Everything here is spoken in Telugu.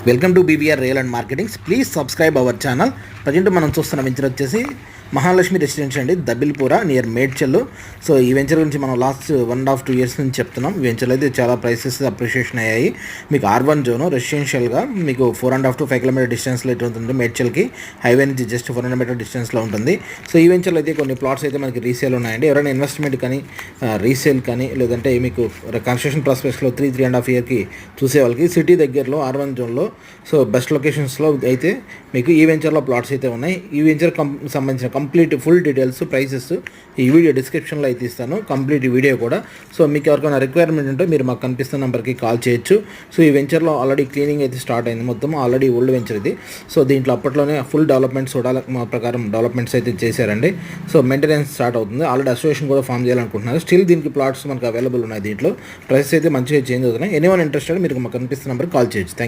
Welcome to BBR real and marketings. Please subscribe our channel. Present మనం చూస్తున్న వెంచర్ వచ్చేసి మహాలక్ష్మి రెసిడెన్షియల్ అండి, దబిల్పుర నియర్ మేడ్చల్. సో ఈ వెంచర్ గురించి మనం లాస్ట్ 1.5-2 years నుంచి చెప్తున్నాం. ఈ వెంచర్లో అయితే చాలా ప్రైసెస్ అప్రిషియేషన్ అయ్యాయి. మీకు R1 జోను రెసిడెన్షియల్గా మీకు 4.5 to 5 km డిస్టెన్స్లో అయితే ఉంటుంది. మేడ్చల్కి హైవే నుంచి జస్ట్ 400 meter డిస్టెన్స్లో ఉంటుంది. సో ఈ వెంచర్లో అయితే కొన్ని ప్లాట్స్ అయితే మనకి రీసేల్ ఉన్నాయండి. ఎవరైనా ఇన్వెస్ట్మెంట్ కానీ రీసేల్ కానీ లేదంటే మీకు కన్స్ట్రక్షన్ ప్రాస్పెక్ట్స్లో 3.5 yearకి చూసే వాళ్ళకి సిటీ దగ్గరలో R1 జోన్లో సో బెస్ట్ లొకేషన్స్లో అయితే మీకు ఈ వెంచర్లో ప్లాట్స్ అయితే ఉన్నాయి. ఈ వెంచర్ సంబంధించిన కంప్లీట్ ఫుల్ డీటెయిల్స్ ప్రైసెస్ ఈ వీడియో డిస్క్రిప్షన్లో అయితే ఇస్తాను, కంప్లీట్ వీడియో కూడా. సో మీకు ఎవరికైనా రిక్వైర్మెంట్ ఉంటే మీరు మాకు కనిపిస్తున్న నెంబర్కి కాల్ చేయొచ్చు. సో ఈ వెంచర్లో ఆల్రెడీ క్లీనింగ్ అయితే స్టార్ట్ అయింది, మొత్తం ఆల్రెడీ ఓల్డ్ వెంచర్ ఇది. సో దీంట్లో అప్పట్లోనే ఫుల్ డెవలప్మెంట్స్ మా ప్రకారం డెవలప్మెంట్స్ అయితే చేశారండి. సో మెయింటెనెన్స్ స్టార్ట్ అవుతుంది. ఆల్రెడీ అసోసియేషన్ కూడా ఫామ్ చేయాలనుకుంటున్నారు. స్టిల్ దీనికి ప్లాట్స్ మనకు అవైలబుల్ ఉన్నాయి. దీంట్లో ప్రైసెస్ అయితే మంచిగా చేంజ్ అవుతున్నాయి. ఎనీవన్ ఇంట్రెస్టెడ్ మీరు మాకు కనిపిస్తున్న నెంబర్కి కాల్ చేయొచ్చు.